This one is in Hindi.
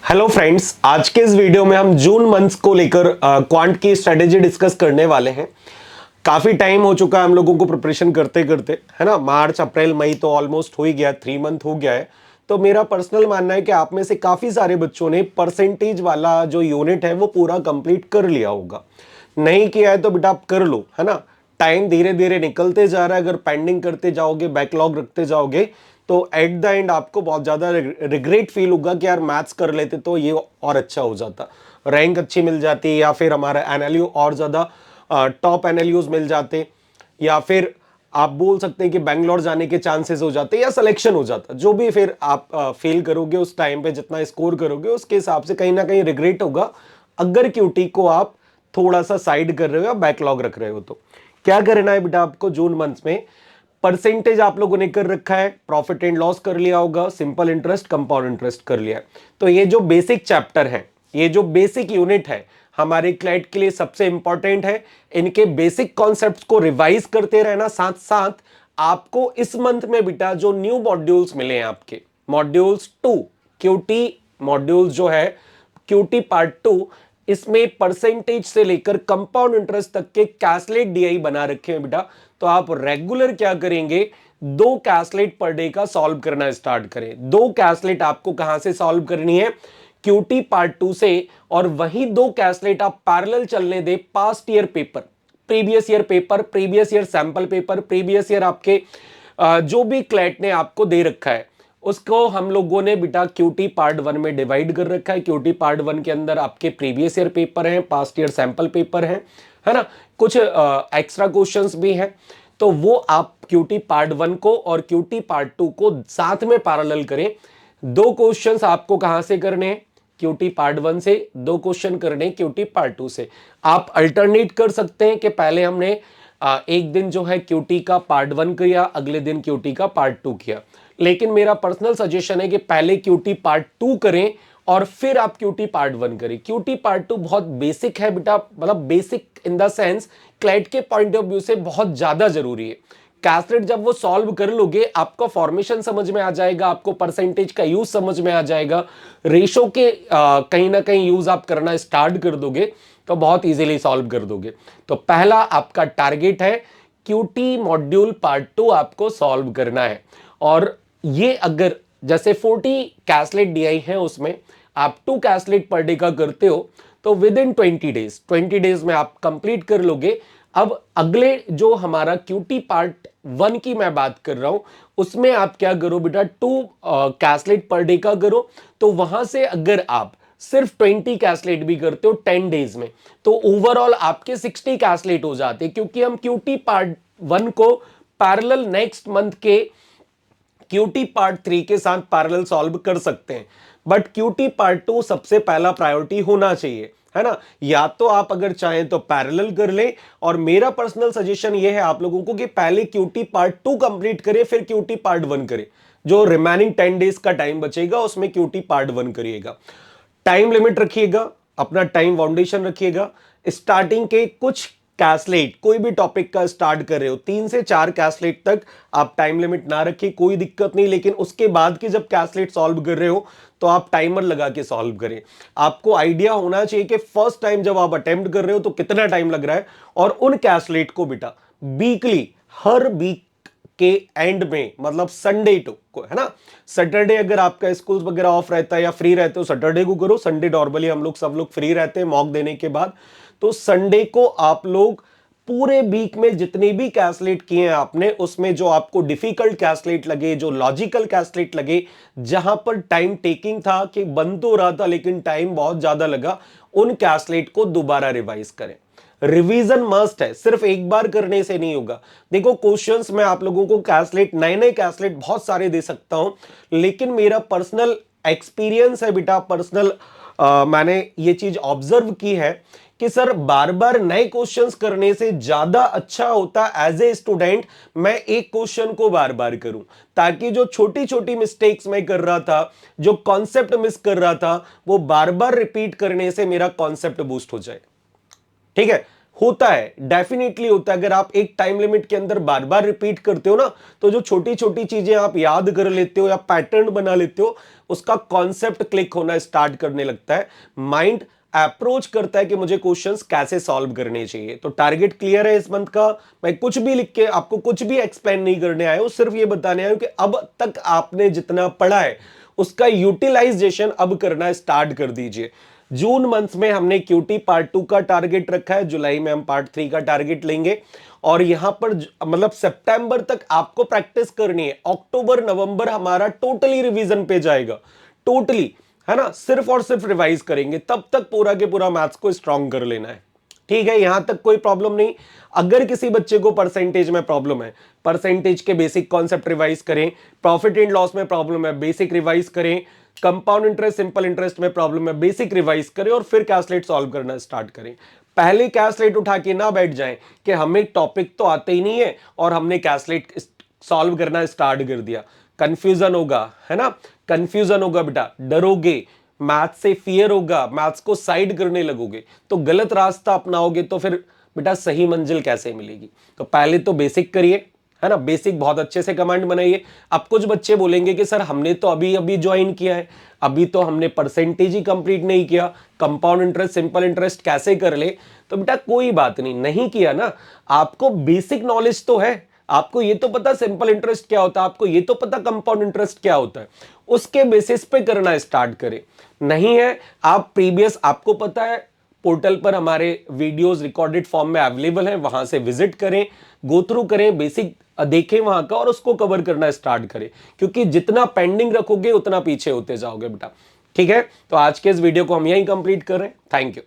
हेलो फ्रेंड्स, आज के इस वीडियो में हम जून मंथ को लेकर क्वांट की स्ट्रेटेजी डिस्कस करने वाले हैं। काफी टाइम हो चुका है हम लोगों को प्रिपरेशन करते करते, है ना। मार्च अप्रैल मई तो ऑलमोस्ट हो ही गया, 3 मंथ हो गया है। तो मेरा पर्सनल मानना है कि आप में से काफी सारे बच्चों ने परसेंटेज वाला जो यूनिट है वो पूरा कंप्लीट कर लिया होगा। नहीं किया है तो बेटा आप कर लो, है ना। टाइम धीरे धीरे निकलते जा रहा है, अगर पेंडिंग करते जाओगे, बैकलॉग रखते जाओगे तो एट द एंड आपको बहुत ज्यादा रिग्रेट फील होगा कि यार मैथ्स कर लेते तो ये और अच्छा हो जाता, रैंक अच्छी मिल जाती, या फिर हमारा एनएलयू और ज्यादा टॉप एनएलयूज मिल जाते, या फिर आप बोल सकते हैं कि बैंगलोर जाने के चांसेस हो जाते, या सिलेक्शन हो जाता। जो भी फिर आप फेल करोगे उस टाइम पे, जितना स्कोर करोगे उसके हिसाब से कहीं ना कहीं रिग्रेट होगा अगर क्यूटी को आप थोड़ा सा साइड कर रहे हो या बैकलॉग रख रहे हो। तो क्या करना है बेटा आपको, जून मंथ में परसेंटेज आप लोगों ने कर रखा है, प्रॉफिट एंड लॉस कर लिया होगा, सिंपल इंटरेस्ट, कंपाउंड इंटरेस्ट कर लिया है। तो ये जो बेसिक चैप्टर है, ये जो बेसिक यूनिट है हमारे क्लैट के लिए सबसे इंपॉर्टेंट है। इनके बेसिक कॉन्सेप्ट्स को रिवाइज करते रहना। साथ साथ आपको इस मंथ में बेटा जो न्यू मॉड्यूल्स मिले हैं, आपके मॉड्यूल्स 2 क्यूटी मॉड्यूल्स जो है, क्यूटी पार्ट 2, इसमें परसेंटेज से लेकर कंपाउंड इंटरेस्ट तक के कैसलेट डीआई बना रखे हैं बेटा। तो आप रेगुलर क्या करेंगे, 2 कैसलेट पर डे का सॉल्व करना स्टार्ट करें। 2 कैसलेट आपको कहां से सॉल्व करनी है, क्यूटी पार्ट 2 से, और वही 2 कैसलेट आप पैरेलल चलने दे past year paper, previous year paper, previous year sample paper, previous year आपके जो भी क्लैट ने आपको दे रखा है उसको हम लोगों ने बेटा क्यूटी पार्ट 1 में डिवाइड कर रखा है। क्यूटी पार्ट 1 के अंदर आपके प्रीवियस ईयर पेपर हैं, पास्ट ईयर सैंपल पेपर हैं, है ना। कुछ एक्स्ट्रा क्वेश्चंस भी हैं। तो वो आप क्यूटी पार्ट 1 को और क्यूटी पार्ट 2 को साथ में पैरेलल करें। 2 क्वेश्चंस आपको कहां से करने हैं, क्यूटी पार्ट 1 से, 2 क्वेश्चन करने क्यूटी पार्ट 2 से। आप अल्टरनेट कर सकते हैं कि पहले हमने एक दिन जो है क्यूटी का पार्ट 1 किया, अगले दिन क्यूटी का पार्ट 2 किया। लेकिन मेरा पर्सनल सजेशन है कि पहले क्यूटी पार्ट 2 करें और फिर आप क्यूटी पार्ट 1 करें। क्यूटी पार्ट 2 बहुत बेसिक है बेटा, मतलब basic in the sense CLAT के पॉइंट ऑफ व्यू से बहुत ज्यादा जरूरी है। कैसलेट जब वो सॉल्व कर लोगे, आपका फॉर्मेशन समझ में आ जाएगा, आपको परसेंटेज का यूज समझ में आ जाएगा, रेशो के कहीं ना कहीं यूज आप करना स्टार्ट कर दोगे तो बहुत इजीली सॉल्व कर दोगे। तो पहला आपका टारगेट है क्यूटी मॉड्यूल पार्ट 2 आपको सॉल्व करना है। और ये अगर जैसे 40 कैसलेट डीआई है, उसमें आप 2 कैसलेट पर डे का करते हो तो विद इन 20 डेज में आप कंप्लीट कर लोगे। अब अगले जो हमारा क्यूटी पार्ट 1 की मैं बात कर रहा हूं, उसमें आप क्या करो बेटा, 2 कैसलेट पर डे का करो। तो वहां से अगर आप सिर्फ 20 कैसलेट भी करते हो 10 डेज में, तो ओवरऑल आपके 60 कैसलेट हो जाते, क्योंकि हम क्यूटी पार्ट 1 को पैरेलल नेक्स्ट मंथ के क्यूटी पार्ट 3 के साथ पैरेलल सॉल्व कर सकते हैं। बट क्यूटी पार्ट 2 सबसे पहला प्रायोरिटी होना चाहिए, है ना। या तो आप अगर चाहें तो पैरेलल कर लें, और मेरा पर्सनल सजेशन यह है आप लोगों को कि पहले क्यूटी पार्ट 2 कंप्लीट करें, फिर क्यूटी पार्ट 1 करें। जो रिमेनिंग 10 डेज का टाइम बचेगा उसमें क्यूटी पार्ट 1 करिएगा। टाइम लिमिट रखिएगा, अपना टाइम फाउंडेशन रखिएगा। स्टार्टिंग के कुछ कैसलेट, कोई भी टॉपिक का स्टार्ट कर रहे हो, 3 से 4 कैसलेट तक आप टाइम लिमिट ना रखिए, कोई दिक्कत नहीं। लेकिन उसके बाद के जब कैसलेट सॉल्व कर रहे हो तो आप टाइमर लगा के सॉल्व करें। आपको आइडिया होना चाहिए कि फर्स्ट टाइम जब आप अटेम्प्ट कर रहे हो तो कितना टाइम लग रहा है। और उन कैसलेट को बेटा वीकली, हर वीक के एंड में, मतलब संडे को, है ना। सैटरडे अगर आपका स्कूल वगैरह ऑफ रहता है या फ्री रहते हो, सैटरडे को करो। संडे नॉर्मली हम लोग सब लोग फ्री रहते हैं मॉक देने के बाद। तो संडे को आप लोग पूरे वीक में जितने भी कैसलेट किए हैं आपने, उसमें जो आपको डिफिकल्ट कैसलेट लगे, जो लॉजिकल कैसलेट लगे, जहां पर टाइम टेकिंग था कि बन तो रहा था लेकिन टाइम बहुत ज्यादा लगा, उन कैसलेट को दोबारा रिवाइज करें। रिवीजन मस्ट है, सिर्फ एक बार करने से नहीं होगा। देखो क्वेश्चंस मैं आप लोगों को कैसलेट, नए नए कैसलेट बहुत सारे दे सकता हूं, लेकिन मेरा पर्सनल एक्सपीरियंस है बेटा, पर्सनल मैंने ये चीज ऑब्जर्व की है कि सर बार बार नए क्वेश्चंस करने से ज्यादा अच्छा होता एज ए स्टूडेंट मैं एक क्वेश्चन को बार बार करूं, ताकि जो छोटी छोटी मिस्टेक्स मैं कर रहा था, जो कॉन्सेप्ट मिस कर रहा था, वो बार बार रिपीट करने से मेरा कॉन्सेप्ट बूस्ट हो जाए। ठीक है। होता है, डेफिनेटली होता है। अगर आप एक टाइम लिमिट के अंदर बार बार रिपीट करते हो ना, तो जो छोटी छोटी चीजें आप याद कर लेते हो या पैटर्न बना लेते हो, उसका कॉन्सेप्ट क्लिक होना स्टार्ट करने लगता है। माइंड अप्रोच करता है कि मुझे क्वेश्चंस कैसे सॉल्व करने चाहिए। तो टारगेट क्लियर है इस मंथ का। मैं कुछ भी लिख के आपको कुछ भी एक्सप्लेन नहीं करने आया हूं, सिर्फ ये बताने आया हूं कि अब तक आपने जितना पढ़ा है उसका यूटिलाइजेशन अब करना स्टार्ट कर दीजिए। जून मंथ में हमने क्यूटी पार्ट 2 का टारगेट रखा है, जुलाई में हम पार्ट 3 का टारगेट लेंगे। और यहां पर मतलब सितंबर तक आपको प्रैक्टिस करनी है। अक्टूबर नवंबर हमारा टोटली रिवीजन पे जाएगा, टोटली, है ना। सिर्फ और सिर्फ रिवाइज करेंगे, तब तक पूरा के पूरा मैथ्स को स्ट्रांग कर लेना है। ठीक है, यहां तक कोई प्रॉब्लम नहीं। अगर किसी बच्चे को परसेंटेज में प्रॉब्लम है, परसेंटेज के बेसिक कॉन्सेप्ट रिवाइज करें। प्रॉफिट एंड लॉस में प्रॉब्लम है, बेसिक रिवाइज करें। कंपाउंड इंटरेस्ट, सिंपल इंटरेस्ट में प्रॉब्लम है, बेसिक रिवाइज करें और फिर कैलकुलेट सॉल्व करना स्टार्ट करें। पहले कैलकुलेट उठा के ना बैठ जाएं कि हमें टॉपिक तो आते ही नहीं है और हमने कैलकुलेट सॉल्व करना स्टार्ट कर दिया। कंफ्यूजन होगा, है ना, कंफ्यूजन होगा बेटा, डरोगे, मैथ्स से फियर होगा, मैथ्स को साइड करने लगोगे, तो गलत रास्ता अपनाओगे, तो फिर बेटा सही मंजिल कैसे मिलेगी। तो पहले तो बेसिक करिए, है ना, बेसिक बहुत अच्छे से कमांड बनाइए। अब कुछ बच्चे बोलेंगे कि सर हमने तो अभी अभी ज्वाइन किया है, अभी तो हमने परसेंटेज ही कंप्लीट नहीं किया, कंपाउंड इंटरेस्ट, सिंपल इंटरेस्ट कैसे कर ले। तो बेटा कोई बात नहीं, नहीं किया ना, आपको बेसिक नॉलेज तो है, आपको ये तो पता सिंपल इंटरेस्ट क्या होता है, आपको ये तो पता कंपाउंड इंटरेस्ट क्या होता है, उसके बेसिस पे करना स्टार्ट करें। नहीं है, आप प्रीवियस, आपको पता है पोर्टल पर हमारे वीडियोस रिकॉर्डेड फॉर्म में अवेलेबल हैं, वहां से विजिट करें, गो थ्रू करें, बेसिक देखें वहां का और उसको कवर करना स्टार्ट करें। क्योंकि जितना पेंडिंग रखोगे उतना पीछे होते जाओगे बेटा। ठीक है, तो आज के इस वीडियो को हम यहीं कंप्लीट कर रहे हैं। Thank you.